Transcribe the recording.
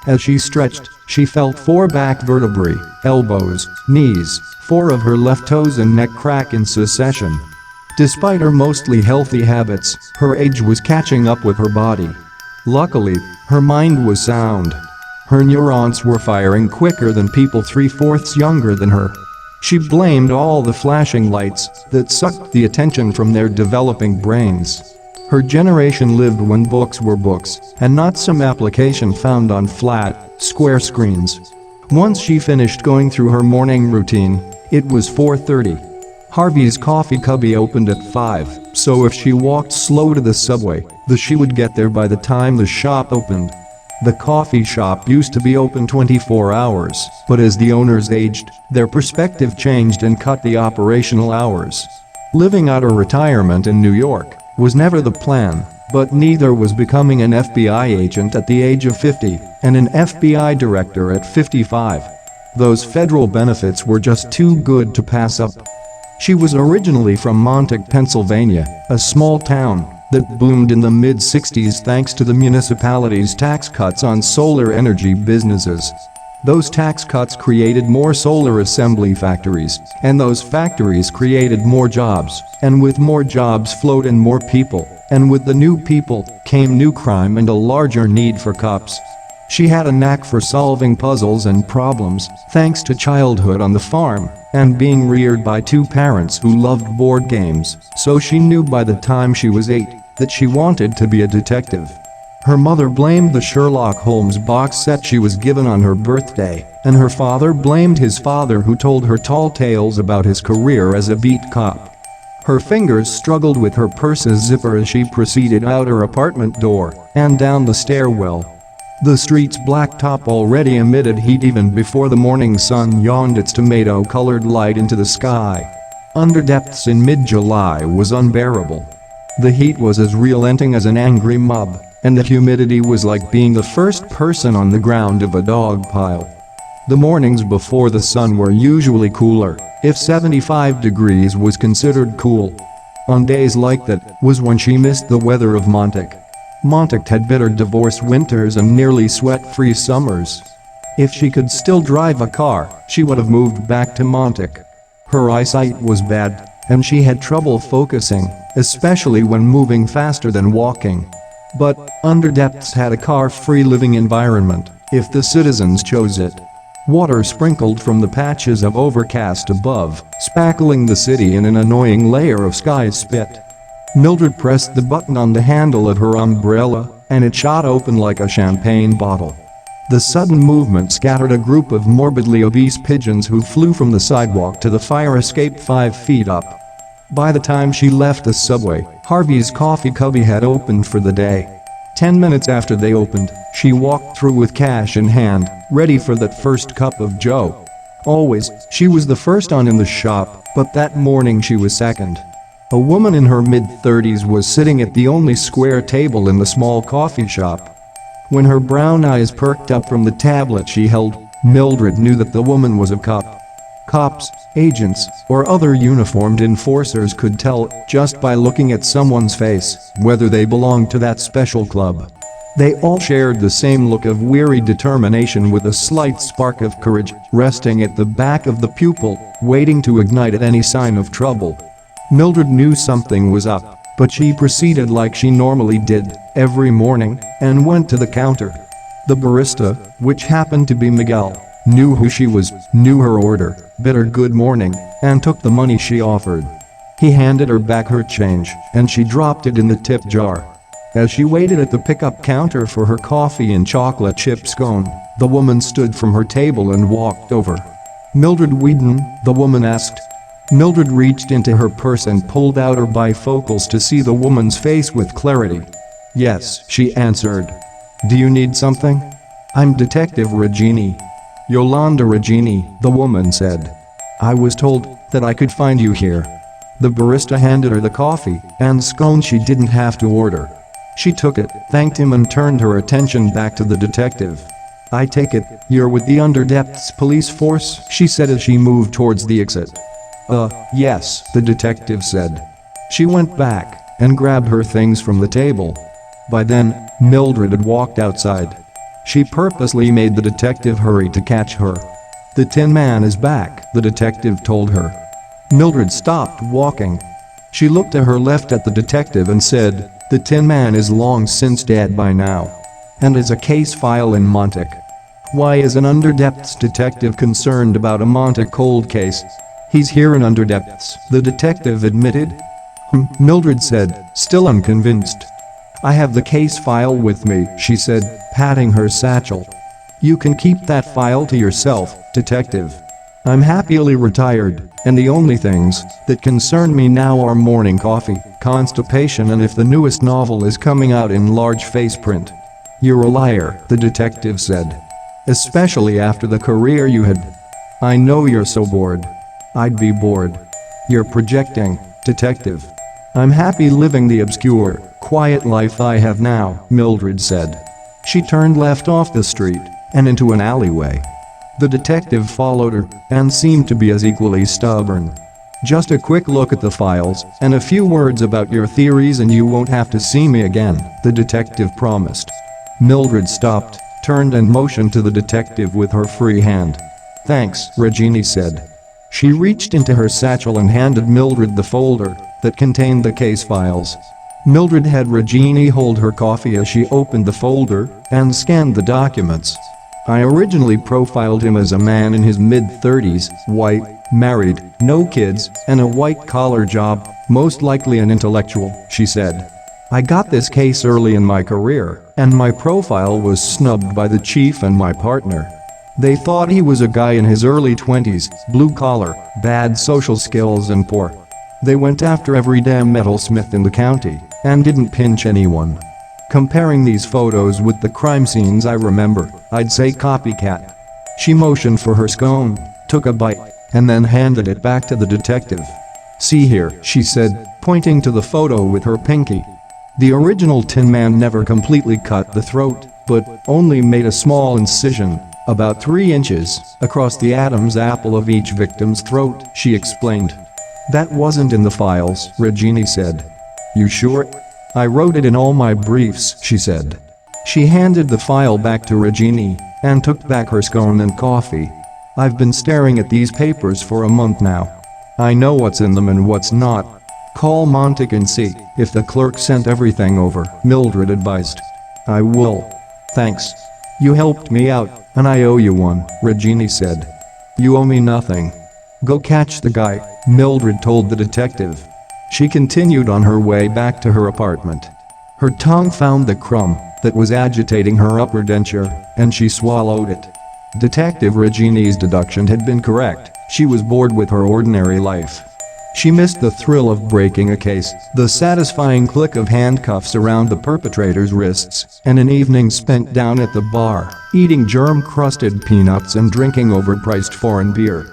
As she stretched, she felt 4 back vertebrae, elbows, knees, 4 of her left toes and neck crack in succession. Despite her mostly healthy habits, her age was catching up with her body. Luckily, her mind was sound. Her neurons were firing quicker than people 3/4 younger than her. She blamed all the flashing lights that sucked the attention from their developing brains. Her generation lived when books were books and not some application found on flat, square screens. Once she finished going through her morning routine, it was 4:30. Harvey's coffee cubby opened at 5, so if she walked slow to the subway, she would get there by the time the shop opened. The coffee shop used to be open 24 hours, but as the owners aged, their perspective changed and cut the operational hours. Living out a retirement in New York was never the plan, but neither was becoming an FBI agent at the age of 50 and an FBI director at 55. Those federal benefits were just too good to pass up. She was originally from Montauk, Pennsylvania, a small town that boomed in the mid-60s thanks to the municipality's tax cuts on solar energy businesses. Those tax cuts created more solar assembly factories, and those factories created more jobs, and with more jobs flowed in more people, and with the new people came new crime and a larger need for cops. She had a knack for solving puzzles and problems thanks to childhood on the farm and being reared by 2 parents who loved board games, so she knew by the time she was 8 that she wanted to be a detective. Her mother blamed the Sherlock Holmes box set she was given on her birthday, and her father blamed his father who told her tall tales about his career as a beat cop. Her fingers struggled with her purse's zipper as she proceeded out her apartment door and down the stairwell. The street's blacktop already emitted heat even before the morning sun yawned its tomato-colored light into the sky. Underdepths in mid-July was unbearable. The heat was as relenting as an angry mob, and the humidity was like being the first person on the ground of a dog pile. The mornings before the sun were usually cooler, if 75 degrees was considered cool. On days like that was when she missed the weather of Montauk. Montauk had bitter divorce winters and nearly sweat-free summers. If she could still drive a car, she would have moved back to Montauk. Her eyesight was bad, and she had trouble focusing, especially when moving faster than walking. But Underdepths had a car-free living environment, if the citizens chose it. Water sprinkled from the patches of overcast above, spackling the city in an annoying layer of sky spit. Mildred pressed the button on the handle of her umbrella, and it shot open like a champagne bottle. The sudden movement scattered a group of morbidly obese pigeons who flew from the sidewalk to the fire escape 5 feet up. By the time she left the subway, Harvey's coffee cubby had opened for the day. 10 minutes after they opened, she walked through with cash in hand, ready for that first cup of joe. Always, she was the first on in the shop, but that morning she was second. A woman in her mid-30s was sitting at the only square table in the small coffee shop. When her brown eyes perked up from the tablet she held, Mildred knew that the woman was a cop. Cops, agents, or other uniformed enforcers could tell just by looking at someone's face whether they belonged to that special club. They all shared the same look of weary determination with a slight spark of courage resting at the back of the pupil, waiting to ignite at any sign of trouble. Mildred knew something was up, but she proceeded like she normally did every morning and went to the counter. The barista, which happened to be Miguel, knew who she was, knew her order, bid her good morning, and took the money she offered. He handed her back her change, and she dropped it in the tip jar. As she waited at the pickup counter for her coffee and chocolate chip scone, the woman stood from her table and walked over. "Mildred Whedon?" the woman asked. Mildred reached into her purse and pulled out her bifocals to see the woman's face with clarity. "Yes," she answered. "Do you need something?" "I'm Detective Regini." "Yolanda Regini," the woman said. "I was told that I could find you here." The barista handed her the coffee and scone she didn't have to order. She took it, thanked him and turned her attention back to the detective. "I take it you're with the Underdepths police force?" she said as she moved towards the exit. Yes," the detective said. She went back and grabbed her things from the table. By then, Mildred had walked outside. She purposely made the detective hurry to catch her. "The Tin Man is back," the detective told her. Mildred stopped walking. She looked to her left at the detective and said, "The Tin Man is long since dead by now. And is a case file in Montauk. Why is an Underdepths detective concerned about a Montauk cold case? He's here in Underdepths," the detective admitted. Mildred said, still unconvinced. "I have the case file with me," she said, patting her satchel. "You can keep that file to yourself, detective. I'm happily retired, and the only things that concern me now are morning coffee, constipation, and if the newest novel is coming out in large face print." "You're a liar," the detective said. "Especially after the career you had." "I know you're so bored." "I'd be bored." "You're projecting, detective." "I'm happy living the obscure, quiet life I have now," Mildred said. She turned left off the street and into an alleyway. The detective followed her and seemed to be as equally stubborn. "Just a quick look at the files and a few words about your theories and you won't have to see me again," the detective promised. Mildred stopped, turned and motioned to the detective with her free hand. "Thanks," Regina said. She reached into her satchel and handed Mildred the folder that contained the case files. Mildred had Regina hold her coffee as she opened the folder and scanned the documents. "I originally profiled him as a man in his mid-30s, white, married, no kids, and a white-collar job, most likely an intellectual," she said. "I got this case early in my career, and my profile was snubbed by the chief and my partner. They thought he was a guy in his early 20s, blue-collar, bad social skills and poor. They went after every damn metalsmith in the county and didn't pinch anyone. Comparing these photos with the crime scenes I remember, I'd say copycat." She motioned for her scone, took a bite, and then handed it back to the detective. "See here," she said, pointing to the photo with her pinky. "The original Tin Man never completely cut the throat, but only made a small incision, about 3 inches, across the Adam's apple of each victim's throat," she explained. "That wasn't in the files," Regina said. "You sure?" "I wrote it in all my briefs," she said. She handed the file back to Regina and took back her scone and coffee. "I've been staring at these papers for a month now. I know what's in them and what's not. Call Montauk and see if the clerk sent everything over," Mildred advised. "I will. Thanks. You helped me out, and I owe you one," Regina said. "You owe me nothing. Go catch the guy," Mildred told the detective. She continued on her way back to her apartment. Her tongue found the crumb that was agitating her upper denture, and she swallowed it. Detective Regina's deduction had been correct. She was bored with her ordinary life. She missed the thrill of breaking a case, the satisfying click of handcuffs around the perpetrator's wrists, and an evening spent down at the bar, eating germ-crusted peanuts and drinking overpriced foreign beer.